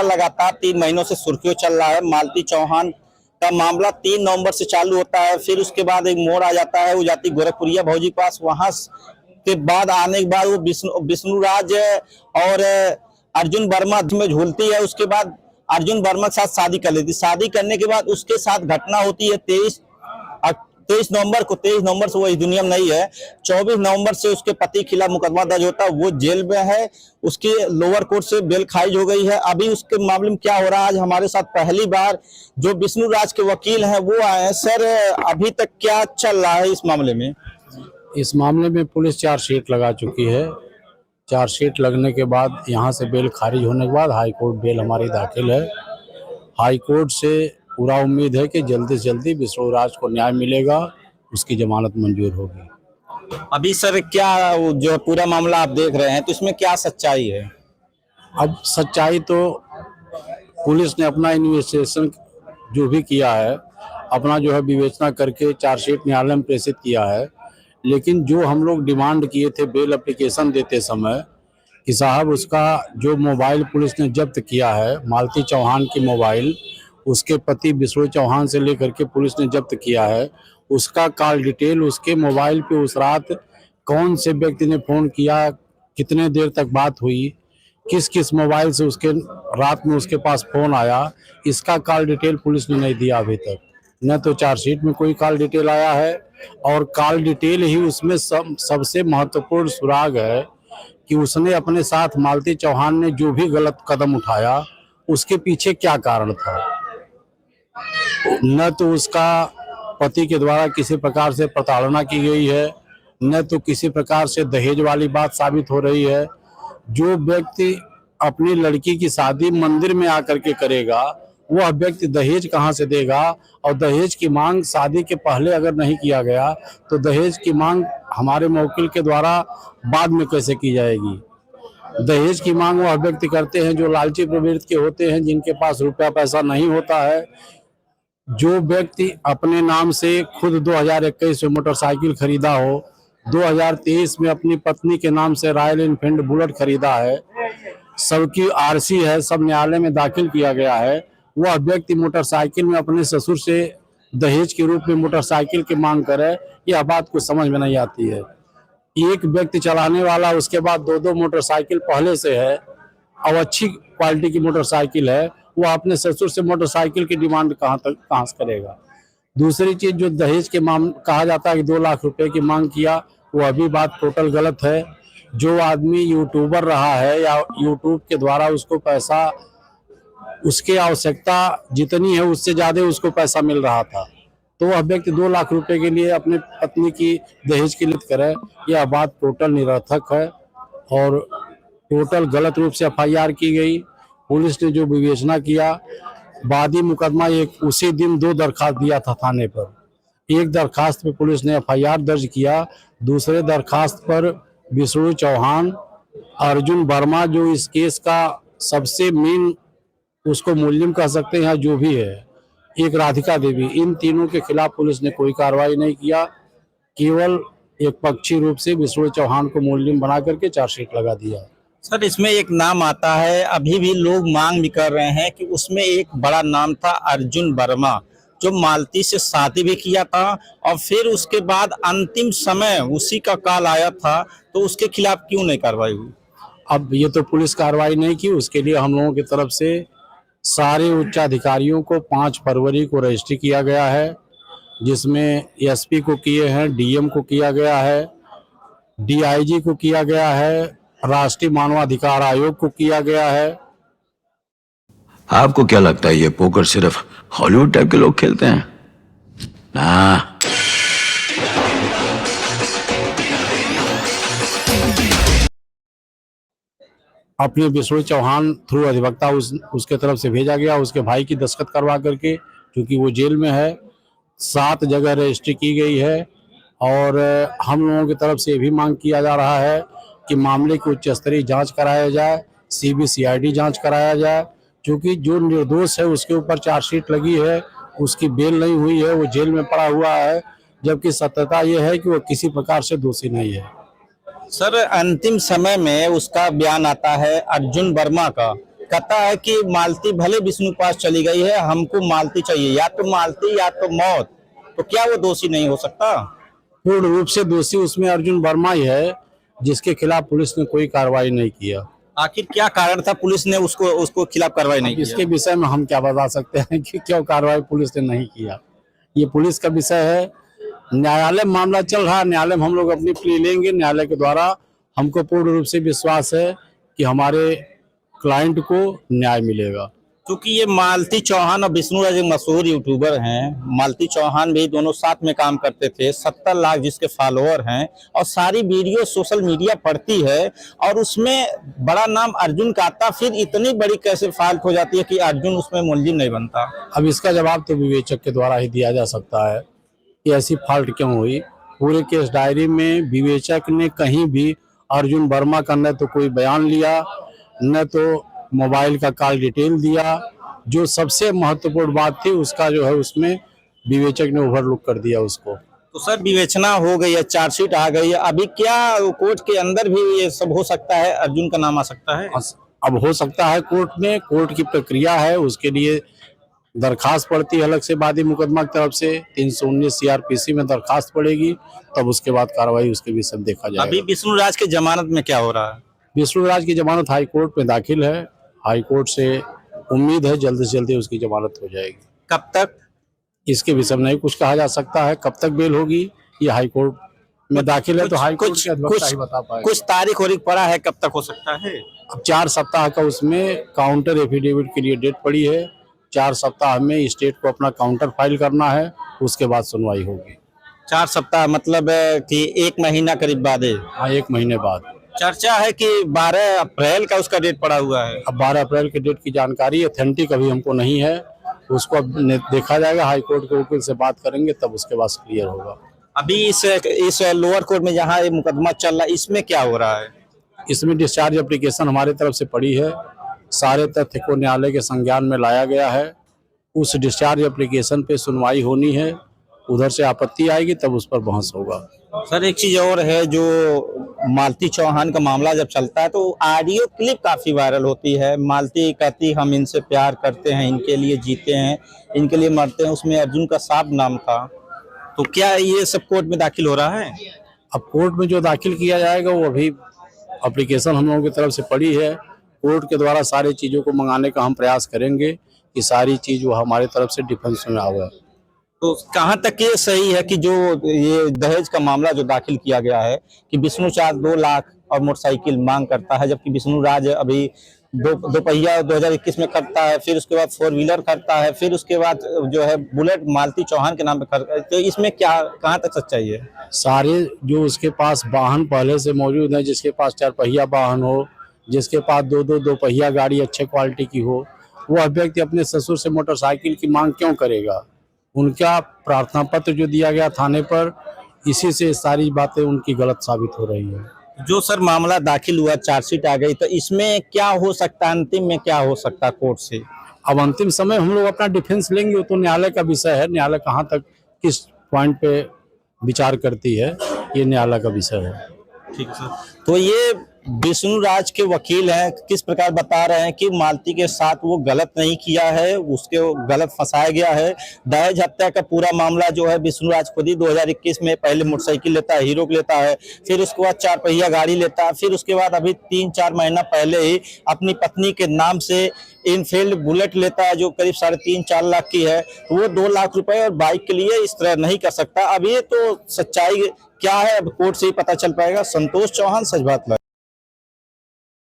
लगातार 3 महीनों से सुर्खियों चल रहा है। मालती चौहान का मामला 3 नवंबर से चालू होता है, फिर उसके बाद एक मोड़ आ जाता है, वो जाती गोरखपुरिया भौजी के पास। वहां के बाद आने के बाद वो विष्णुराज और अर्जुन वर्मा में झूलती है। उसके बाद अर्जुन वर्मा के साथ शादी कर लेती। शादी करने के बाद उसके साथ घटना होती है 23 नवंबर को। 23 नवंबर से वो इस दुनिया में नहीं है। 24 नवंबर से उसके पति के खिलाफ मुकदमा दर्ज होता है, वो जेल में है। उसकी लोअर कोर्ट से बेल खारिज हो गई है। अभी उसके मामले में क्या हो रहा है, आज हमारे साथ पहली बार जो विष्णुराज के वकील हैं वो आए हैं। सर, अभी तक क्या चल रहा है इस मामले में? इस मामले में पुलिस चार्जशीट लगा चुकी है। चार्जशीट लगने के बाद यहाँ से बेल खारिज होने के बाद हाई कोर्ट बेल हमारी दाखिल है। हाई कोर्ट से पूरा उम्मीद है कि जल्दी से जल्दी विष्णुराज को न्याय मिलेगा, उसकी जमानत मंजूर होगी। अभी सर क्या जो पूरा मामला आप देख रहे हैं तो इसमें क्या सच्चाई है? अब सच्चाई तो पुलिस ने अपना इन्वेस्टिगेशन जो भी किया है, अपना जो है विवेचना करके चार्जशीट न्यायालय में प्रेषित किया है। लेकिन जो हम लोग डिमांड किए थे बेल एप्लीकेशन देते समय कि साहब उसका जो मोबाइल पुलिस ने जब्त किया है, मालती चौहान की मोबाइल उसके पति विष्णु चौहान से लेकर के पुलिस ने जब्त किया है, उसका कॉल डिटेल, उसके मोबाइल पे उस रात कौन से व्यक्ति ने फ़ोन किया, कितने देर तक बात हुई, किस किस मोबाइल से उसके रात में उसके पास फ़ोन आया, इसका कॉल डिटेल पुलिस ने नहीं दिया अभी तक। न तो चार्जशीट में कोई कॉल डिटेल आया है, और कॉल डिटेल ही उसमें सबसे महत्वपूर्ण सुराग है कि उसने अपने साथ मालती चौहान ने जो भी गलत कदम उठाया उसके पीछे क्या कारण था। न तो उसका पति के द्वारा किसी प्रकार से प्रताड़ना की गई है, न तो किसी प्रकार से दहेज वाली बात साबित हो रही है। जो व्यक्ति अपनी लड़की की शादी मंदिर में आकर के करेगा, वह व्यक्ति दहेज कहाँ से देगा? और दहेज की मांग शादी के पहले अगर नहीं किया गया तो दहेज की मांग हमारे मौकिल के द्वारा बाद में कैसे की जाएगी? दहेज की मांग वह व्यक्ति करते हैं जो लालची प्रवृत्ति के होते हैं, जिनके पास रुपया पैसा नहीं होता है। जो व्यक्ति अपने नाम से खुद 2021 में मोटरसाइकिल खरीदा हो, 2023 में अपनी पत्नी के नाम से रॉयल एनफील्ड बुलेट खरीदा है, सबकी आरसी है, सब न्यायालय में दाखिल किया गया है, वह व्यक्ति मोटरसाइकिल में अपने ससुर से दहेज के रूप में मोटरसाइकिल की मांग करे, यह बात कुछ समझ में नहीं आती है। एक व्यक्ति चलाने वाला, उसके बाद 2-2 मोटरसाइकिल पहले से है और अच्छी क्वालिटी की मोटरसाइकिल है, वो अपने ससुर से मोटरसाइकिल की डिमांड कहाँ से करेगा? दूसरी चीज, जो दहेज के कहा जाता है कि 2 लाख रुपए की मांग किया, वो अभी बात टोटल गलत है। जो आदमी यूट्यूबर रहा है या यूट्यूब के द्वारा उसको पैसा, उसकी आवश्यकता जितनी है उससे ज्यादा उसको पैसा मिल रहा था, तो वह व्यक्ति 2 लाख रुपए के लिए अपनी पत्नी की दहेज की लिस्ट करे, यह बात टोटल निरर्थक है और टोटल गलत रूप से FIR की गई। पुलिस ने जो विवेचना किया, वादी मुकदमा एक उसी दिन 2 दरखास्त दिया था थाने पर। एक दरखास्त पे पुलिस ने FIR दर्ज किया, दूसरे दरखास्त पर विष्णु चौहान, अर्जुन वर्मा जो इस केस का सबसे मेन उसको मुलजिम कह सकते हैं, जो भी है, एक राधिका देवी, इन तीनों के खिलाफ पुलिस ने कोई कार्रवाई नहीं किया। केवल एक पक्षी रूप से विष्णु चौहान को मुलजिम बना करके चार्जशीट लगा दिया। सर, इसमें एक नाम आता है, अभी भी लोग मांग भी कर रहे हैं कि उसमें एक बड़ा नाम था अर्जुन वर्मा, जो मालती से शादी भी किया था और फिर उसके बाद अंतिम समय उसी का कॉल आया था, तो उसके खिलाफ क्यों नहीं कार्रवाई हुई? अब ये तो पुलिस कार्रवाई नहीं की, उसके लिए हम लोगों की तरफ से सारे उच्चाधिकारियों को 5 फरवरी को रजिस्ट्री किया गया है, जिसमें SP को किए हैं, DM को किया गया है, DIG को किया गया है, राष्ट्रीय मानवाधिकार आयोग को किया गया है। आपको क्या लगता है ये पोकर सिर्फ हॉलीवुड टाइप के लोग खेलते हैं? ना, अपने विष्णु चौहान थ्रू अधिवक्ता उसके तरफ से भेजा गया, उसके भाई की दस्तखत करवा करके, क्योंकि वो जेल में है। 7 जगह रजिस्ट्री की गई है और हम लोगों की तरफ से ये भी मांग किया जा रहा है कि मामले की उच्च स्तरीय जांच कराया जाए, CBCID जांच कराया जाए, क्योंकि जो निर्दोष है उसके ऊपर चार्जशीट लगी है, उसकी बेल नहीं हुई है, वो जेल में पड़ा हुआ है, जबकि सत्यता ये है कि वो किसी प्रकार से दोषी नहीं है। सर, अंतिम समय में उसका बयान आता है अर्जुन वर्मा का कहता है कि मालती भले विष्णु के पास चली गई है, हमको मालती चाहिए, या तो मालती या तो मौत। तो क्या वो दोषी नहीं हो सकता? पूर्ण रूप से दोषी उसमें अर्जुन वर्मा ही है, जिसके खिलाफ पुलिस ने कोई कार्रवाई नहीं किया। आखिर क्या कारण था पुलिस ने उसको खिलाफ कार्रवाई नहीं इसके किया? विषय में हम क्या बता सकते हैं कि क्यों कार्रवाई पुलिस ने नहीं किया। ये पुलिस का विषय है, न्यायालय में मामला चल रहा है, न्यायालय में हम लोग अपनी प्ली लेंगे। न्यायालय के द्वारा हमको पूर्ण रूप से विश्वास है कि हमारे क्लाइंट को न्याय मिलेगा। क्योंकि ये मालती चौहान और विष्णु राज एक मशहूर यूट्यूबर हैं। मालती चौहान भी दोनों साथ में काम करते थे, 70 लाख जिसके फॉलोअर हैं, और सारी वीडियो सोशल मीडिया पढ़ती है, और उसमें बड़ा नाम अर्जुन का आता। फिर इतनी बड़ी कैसे फॉल्ट हो जाती है कि अर्जुन उसमें मुलजिम नहीं बनता? अब इसका जवाब तो विवेचक के द्वारा ही दिया जा सकता है कि ऐसी फॉल्ट क्यों हुई। पूरे केस डायरी में विवेचक ने कहीं भी अर्जुन वर्मा का न तो कोई बयान लिया, न तो मोबाइल का कॉल डिटेल दिया। जो सबसे महत्वपूर्ण बात थी उसका जो है उसमें विवेचक ने ओवरलुक कर दिया उसको। तो सर विवेचना हो गई है, चार्जशीट आ गई है, अभी क्या कोर्ट के अंदर भी ये सब हो सकता है? अर्जुन का नाम आ सकता है? अब हो सकता है कोर्ट में, कोर्ट की प्रक्रिया है, उसके लिए दरखास्त पड़ती है अलग से वादी मुकदमा की तरफ से। 319 सीआरपीसी में दरखास्त पड़ेगी, तब उसके बाद कार्रवाई उसके विषय में देखा अभी जाएगा। विष्णु राज की जमानत में क्या हो रहा है? विष्णु राज की जमानत हाई कोर्ट में दाखिल है। हाई कोर्ट से उम्मीद है जल्द से जल्द उसकी जमानत हो जाएगी। कब तक? इसके विषय में नहीं कुछ कहा जा सकता है, कब तक बेल होगी ये हाई कोर्ट में दाखिल है, तो हाई कोर्ट के अधिवक्ता ही बता पाएगा। कुछ तारीख वारीख पड़ा है, कब तक हो सकता है? अब 4 सप्ताह का उसमें काउंटर एफिडेविट के लिए डेट पड़ी है। 4 सप्ताह में स्टेट को अपना काउंटर फाइल करना है, उसके बाद सुनवाई होगी। 4 सप्ताह मतलब कि 1 महीना करीब बाद है। हाँ, 1 महीने बाद। चर्चा है कि 12 अप्रैल का उसका डेट पड़ा हुआ है। अब 12 अप्रैल के डेट की जानकारी अथेंटिक अभी हमको नहीं है, उसको अब देखा जाएगा। हाई कोर्ट के वकील से बात करेंगे तब उसके बाद क्लियर होगा। अभी इस लोअर कोर्ट में जहाँ ये मुकदमा चल रहा है, इसमें क्या हो रहा है? इसमें डिस्चार्ज एप्लीकेशन हमारे तरफ से पड़ी है, सारे तथ्य को न्यायालय के संज्ञान में लाया गया है। उस डिस्चार्ज एप्लीकेशन पे सुनवाई होनी है, उधर से आपत्ति आएगी तब उस पर बहस होगा। सर एक चीज और है, जो मालती चौहान का मामला जब चलता है तो ऑडियो क्लिप काफी वायरल होती है। मालती कहती हम इनसे प्यार करते हैं, इनके लिए जीते हैं, इनके लिए मरते हैं, उसमें अर्जुन का साफ नाम था। तो क्या ये सब कोर्ट में दाखिल हो रहा है? अब कोर्ट में जो दाखिल किया जाएगा वो अभी एप्लीकेशन हम लोगों की तरफ से पड़ी है, कोर्ट के द्वारा सारी चीज़ों को मंगाने का हम प्रयास करेंगे कि सारी चीज़ वो हमारी तरफ से डिफेंस में आवे। तो कहाँ तक ये सही है कि जो ये दहेज का मामला जो दाखिल किया गया है कि विष्णु चार 2 लाख और मोटरसाइकिल मांग करता है, जबकि विष्णु राज अभी दो पहिया 2021 में करता है, फिर उसके बाद 4 व्हीलर करता है, फिर उसके बाद जो है बुलेट मालती चौहान के नाम पे कर, तो इसमें क्या कहाँ तक सच्चाई है? सारे जो उसके पास वाहन पहले से मौजूद है, जिसके पास 4 पहिया वाहन हो, जिसके पास 2 पहिया गाड़ी अच्छे क्वालिटी की हो, वो व्यक्ति अपने ससुर से मोटरसाइकिल की मांग क्यों करेगा? उनका प्रार्थना पत्र जो दिया गया थाने पर, इसी से सारी बातें उनकी गलत साबित हो रही है। जो सर मामला दाखिल हुआ, चार्जशीट आ गई, तो इसमें क्या हो सकता है, अंतिम में क्या हो सकता है कोर्ट से? अब अंतिम समय हम लोग अपना डिफेंस लेंगे, वो तो न्यायालय का विषय है। न्यायालय कहाँ तक किस पॉइंट पे विचार करती है, ये न्यायालय का विषय है। ठीक है सर। तो ये विष्णु राज के वकील हैं, किस प्रकार बता रहे हैं कि मालती के साथ वो गलत नहीं किया है, उसके गलत फंसाया गया है। दहेज हत्या का पूरा मामला जो है विष्णु राज खुद ही 2021 में पहले मोटरसाइकिल लेता है, हीरो लेता है, फिर उसके बाद 4 पहिया गाड़ी लेता है, फिर उसके बाद अभी 3-4 महीना पहले ही अपनी पत्नी के नाम से इनफील्ड बुलेट लेता है जो करीब 3.5-4 लाख की है। वो 2 लाख रुपए और बाइक के लिए इस तरह नहीं कर सकता। अब ये तो सच्चाई क्या है, अब कोर्ट से ही पता चल पाएगा। संतोष चौहान, सच बात लाइव।